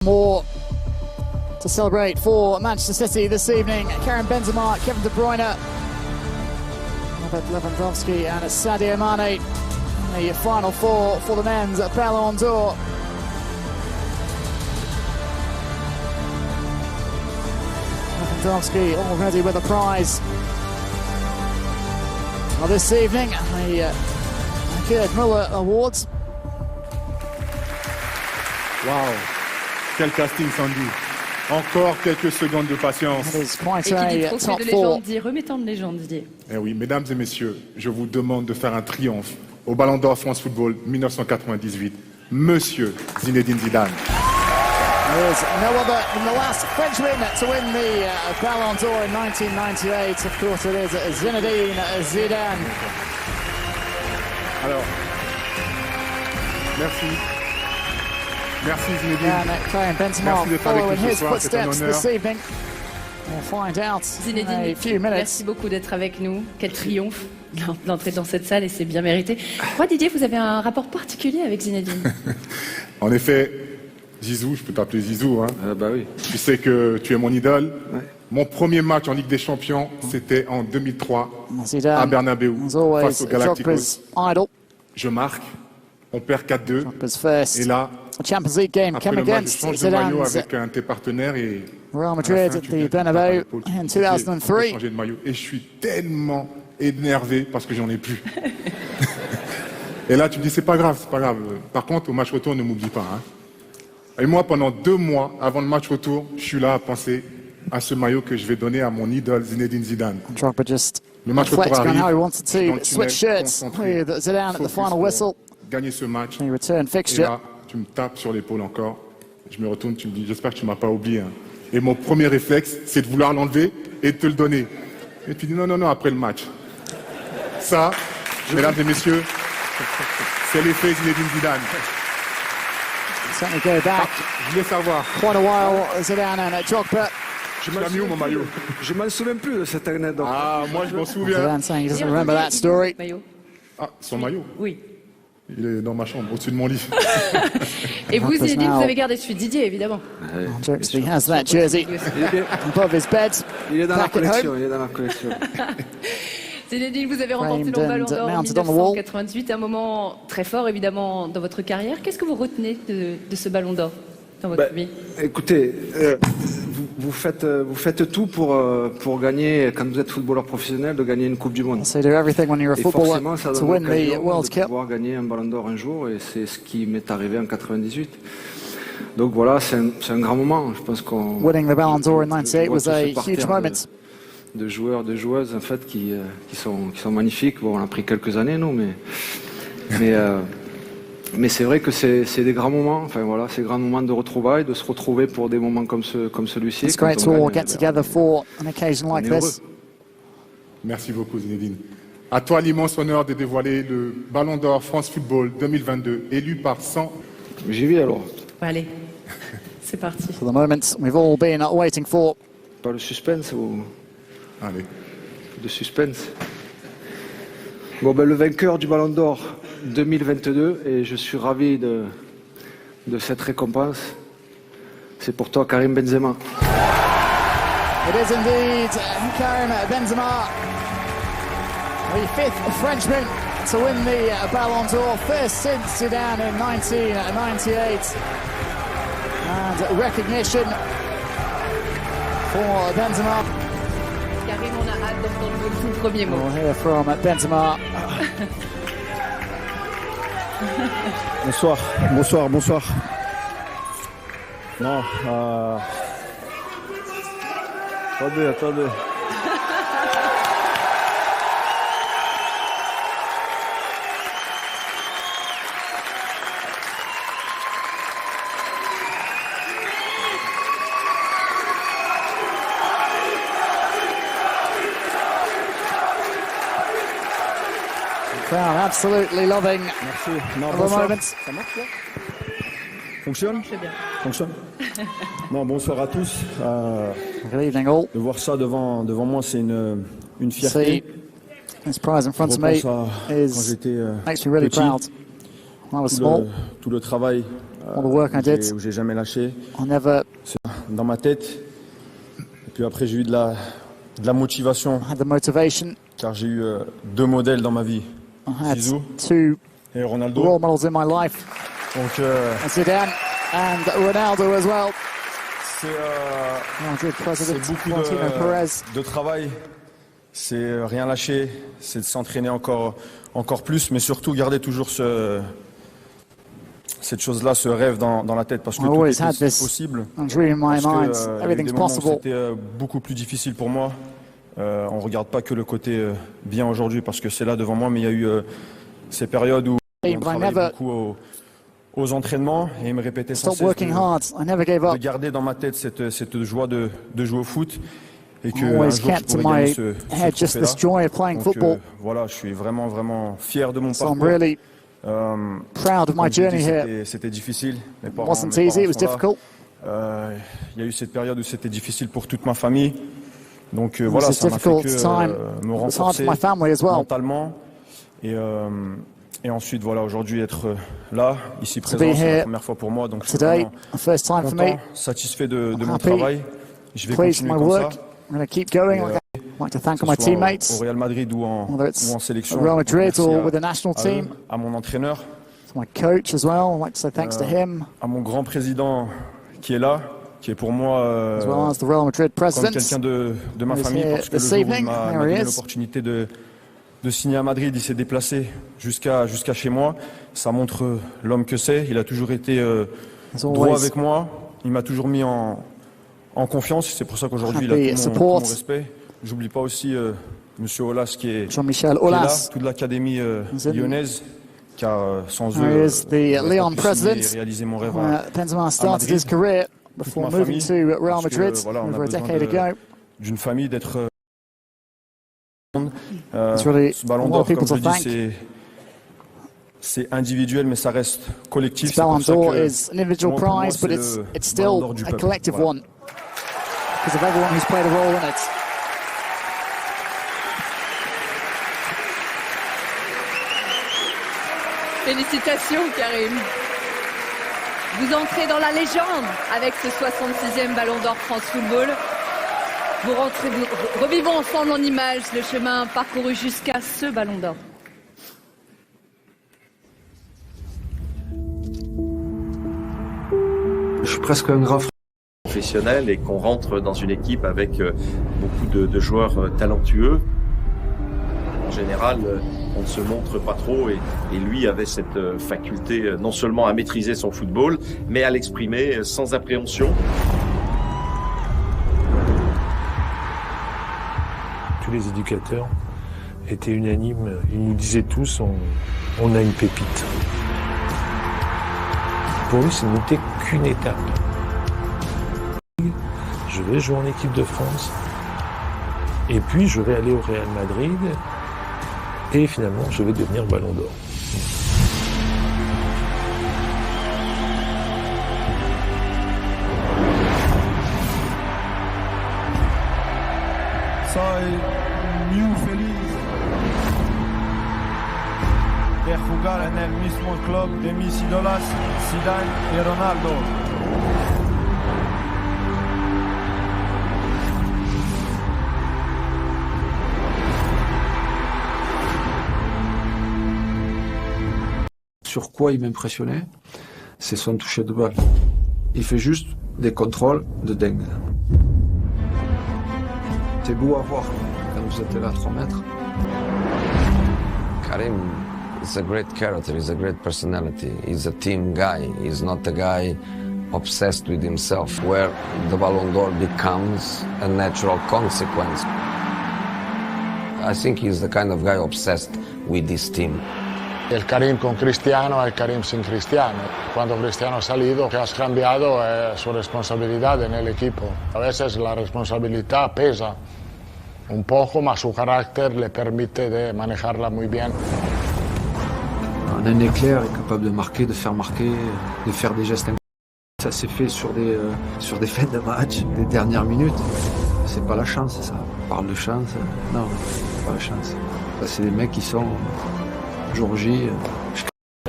More to celebrate for Manchester City this evening. Karim Benzema, Kevin De Bruyne, Robert Lewandowski and Sadio Mane in the final four for the men's Ballon d'Or. Lewandowski already with a prize. Well, this evening, the Gerd Müller Awards. Wow, quel casting Sandy. Encore quelques secondes de patience. It is quite Et qui dit a trophée top de four. légende dit remettant de légende, Didier. Eh oui, mesdames et messieurs, je vous demande de faire un triomphe au Ballon d'Or France Football 1998. Monsieur Zinedine Zidane. There is no other than the last Frenchman to win the Ballon d'Or in 1998. Of course, it is Zinedine Zidane. Alors, merci. Merci Zinedine. And Karim Benzema Merci d'être avec following nous ce his soir, c'est un footsteps honneur. this evening. We'll find out in Zinedine, a few minutes. merci beaucoup d'être avec nous. Quel triomphe d'entrer dans cette salle et c'est bien mérité. Moi, Didier, vous avez un rapport particulier avec Zinedine. En effet, Zizou, je peux t'appeler Zizou, hein. Bah oui. Tu sais que tu es mon idole. Ouais. Mon premier match en Ligue des Champions, c'était en 2003 à Zidane Bernabeu is always face aux Galacticos. Drogba's idol. Je marque, on perd 4-2. Drogba's first Et là, Champions League game après came le match, je against change de maillot Zidane's avec un de tes partenaires et Real à la Madrid fin, at tu the viens, tu me tapes à Bernabeu l'épaule, tu me in dis, Didier, on 2003. peut changer de maillot. Et je suis tellement énervé parce que j'en ai plus. Et là, tu me dis, c'est pas grave, c'est pas grave. Par contre, au match retour, ne m'oublie pas. Hein. Et moi, pendant 2 mois avant le match retour, je suis là à penser à ce maillot que je vais donner à mon idole Zinedine Zidane. Drogba just Le match retour reflecting on arrive. how he wanted je suis dans to le switch tunnel, shirts concentré, with Zidane at the focus final pour whistle. gagner ce match. A return Et fixture. là, tu me tapes sur l'épaule encore. Je me retourne, tu me dis, j'espère que tu m'as pas oublié. Hein. Et mon premier réflexe, c'est de vouloir l'enlever et de te le donner. Et tu dis, non, non, non, après le match. Ça, mesdames et messieurs, c'est l'effet Zinedine Zidane. Certainly go back Je voulais savoir, quite a while, Zidane and Drogba. Je tu l'as mis où mon maillot? Je m'en souviens plus de cette anecdote. Ah, moi je m'en souviens. Zidane saying he doesn't Didier, remember that story. Maillot. Ah, son maillot, Oui. il est dans ma chambre, au-dessus de mon lit. Et vous, Drogba's Zinedine, now- vous avez gardé celui de Didier, évidemment. Ouais, Jokes he has that jersey above his bed. il est dans la Back at collection, home. il est dans la collection. Zinedine, vous avez remporté le Framed Ballon and d'Or en mounted on the wall. 1998, un moment très fort, évidemment, dans votre carrière. Qu'est-ce que vous retenez de ce Ballon d'Or dans votre Bah, vie? écoutez, vous faites tout pour gagner, quand vous êtes footballeur professionnel, de gagner une Coupe du Monde. So you do everything when you're a Et footballer forcément, ça to donne win the l'occasion World de Cup. pouvoir gagner un Ballon d'Or un jour, et c'est ce qui m'est arrivé en 98. Donc voilà, c'est un grand moment. Je pense qu'on Winning the Ballon d'Or in 98 on voit was tout a ce huge parterre moment. de joueurs, de joueuses en fait qui sont magnifiques. Bon, on a pris quelques années, nous, mais c'est vrai que c'est des grands moments. Enfin voilà, c'est des grands moments de retrouvailles, de se retrouver pour des moments comme celui-ci. It's Quand great on to all gagne, get together for an occasion on like est heureux. this. Merci beaucoup Zinedine. À toi l'immense honneur de dévoiler le Ballon d'Or France Football 2022, élu par 100. J'y vais alors. Allez, c'est parti. For the moment we've all been waiting for. Pas le suspense ou Allez. de suspense. Bon ben le vainqueur du Ballon d'Or 2022, et je suis ravi de cette récompense. C'est pour toi, Karim Benzema. It is indeed Karim Benzema, the 5th Frenchman to win the Ballon d'Or, first since Zidane in 1998. And recognition for Benzema. Karim, on a hâte d'entendre vos tout premiers mots. We'll hear from Benzema. Bonsoir, bonsoir, bonsoir. Non, attendez. Crowd absolutely loving Merci. Non, the bonsoir. moment. Ça marche là? Fonctionne? C'est bien. Fonctionne? Non, bonsoir à tous. Good evening all. De voir ça devant moi, c'est une See fierté. this prize in front Je of me repense à quand is j'étais makes me really petit, proud. When I was small, tout le travail all the work I did. où j'ai jamais lâché. I never Dans ma tête. Et puis après, j'ai eu de la motivation, had the motivation. car j'ai eu 2 modèles dans ma vie, I had Zizou 2 et Ronaldo. role models in my life, Donc Zidane and Ronaldo as well. c'est Madrid president beaucoup Florentino Perez. de travail, c'est rien lâcher, c'est de s'entraîner encore plus, mais surtout garder toujours cette chose-là, ce rêve dans la tête, parce que I tout always était had this possible. dream in my Parce que, mind. il y a eu Everything's des moments où possible. c'était beaucoup plus difficile pour moi. On ne regarde pas que le côté bien aujourd'hui, parce que c'est là devant moi, mais il y a eu ces périodes où on But I travaillait never beaucoup aux entraînements, et il me répétait sans stopped cesse working hard. I never gave de up. garder dans ma tête cette joie de jouer au foot, et que I un always jour je kept in pourrais gagner my head just trophée-là. this joy of playing Donc, football. voilà, je suis vraiment fier de mon So I'm parcours. really proud of my Comme je l'ai journey dit, here. c'était difficile. Mes It parents wasn't easy, it was sont là. difficult. Il y a eu cette période où c'était difficile pour toute ma famille. Donc It voilà, was a ça m'a fait difficult time. que me It was hard renforcer for my family as well. mentalement. Et ensuite, voilà, aujourd'hui, être là, ici be présent, c'est here la première fois pour moi. Donc je suis Today, vraiment the first time for me. content, satisfait de mon happy, travail. Je vais Pleased with continuer my comme work. ça. I'm going to keep going. Et, I'd like to thank Que my ce soit au teammates, Real Madrid ou whether it's en sélection. at Real Madrid Merci or with the national à eux, team. à mon entraîneur, To my coach as well. I'd like to say thanks to him, à mon grand président qui est là, qui est pour moi as well as the Real Madrid comme president. quelqu'un de ma He's famille, here parce que le this jour où il evening. m'a There he donné is. l'opportunité de signer à Madrid, il s'est déplacé jusqu'à chez moi. Ça montre l'homme que c'est. Il a toujours été As droit always, avec moi. Il m'a toujours mis en confiance. C'est pour ça qu'aujourd'hui, il Happy a tout mon support. respect. J'oublie pas aussi Monsieur Aulas qui est Jean-Michel qui est là, Aulas, toute l'académie in- lyonnaise, car sans There eux, is the j'aurais pas Lyon pu signer president, et réaliser mon rêve. Benzema started Madrid. his career before ma moving famille, to Real parce que, Madrid voilà, on a over a besoin decade ago. d'une famille, d'être It's really ce ballon a lot d'or, of people comme to je dis, thank. c'est individuel, mais ça reste collectif. This C'est Ballon pour ça d'Or que, is an individual pour moi, prize, but c'est it's le it's Ballon still d'Or du a peuple. collective Voilà. one because of everyone who's played a role in it. Félicitations, Karim. Vous entrez dans la légende avec ce 66e Ballon d'Or France Football. Revivons ensemble en images le chemin parcouru jusqu'à ce Ballon d'Or. Je suis presque un grand professionnel et qu'on rentre dans une équipe avec beaucoup de joueurs talentueux. En général, on ne se montre pas trop et lui avait cette faculté non seulement à maîtriser son football, mais à l'exprimer sans appréhension. Tous les éducateurs étaient unanimes, ils nous disaient tous on a une pépite. Pour lui, ce n'était qu'une étape. Je vais jouer en équipe de France et puis je vais aller au Real Madrid et finalement je vais devenir Ballon d'Or. Soy muy feliz de jugar en el mismo club de mis ídolos, Zidane y Ronaldo. Sur quoi il m'impressionnait, c'est son toucher de balle. Il fait juste des contrôles de dingue. C'est beau à voir quand vous êtes là à 3 mètres. Karim is a great character, he's a great personality. He's a team guy, he's not a guy obsessed with himself, where the Ballon d'Or becomes a natural consequence. I think he's the kind of guy obsessed with his team. El Karim con Cristiano, el Karim sin Cristiano. Cuando Cristiano ha salido, que has cambiado su responsabilidad en el equipo. A veces la responsabilidad pesa un poco, mas su carácter le permite de manejarla muy bien. Un éclair est capable de marquer, de faire des gestes incroyables. Ça s'est fait sur des fins de match, des dernières minutes. C'est pas la chance, ça. On parle de chance. Non, c'est pas la chance. Ça, c'est des mecs qui sont jour J.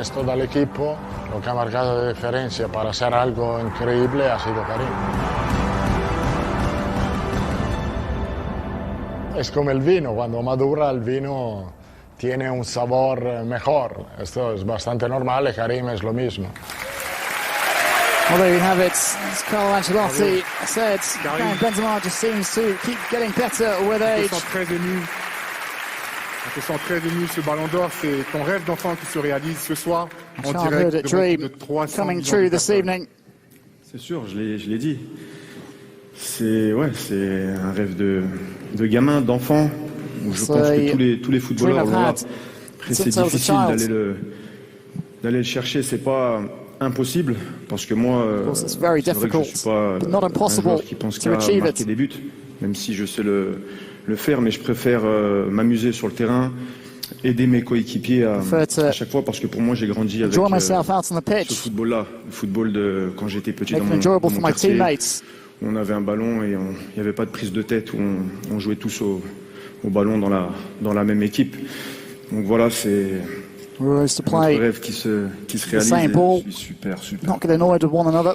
Esto dal equipo Lo que ha marcado la diferencia para hacer algo increíble ha sido Karim. Es como el vino, cuando madura el vino tiene un sabor mejor. Esto es bastante normal y Karim es lo mismo. Well, there you have it. As Carlo Ancelotti said, Karim Benzema just seems to keep getting better with age. On te sent très ému, ce ballon d'or, c'est ton rêve d'enfant qui se réalise ce soir en Childhood direct dream de 300 coming millions true de this personnes. evening. C'est sûr, je l'ai dit. C'est un rêve de gamin, d'enfant. Je pense que tous les footballeurs l'ont là. Après, c'est difficile d'aller le chercher. C'est pas impossible parce que moi, c'est vrai que je suis pas un joueur qui pense qu'à marquer des buts, même si je sais le faire, mais je préfère m'amuser sur le terrain, aider mes coéquipiers à chaque fois, parce que pour moi j'ai grandi avec ce football-là, le football de quand j'étais petit dans mon quartier. On avait un ballon et il n'y avait pas de prise de tête, où on jouait tous au ballon dans la même équipe. Donc voilà, c'est notre rêve qui se réalise. Je suis super. Not getting annoyed with one another.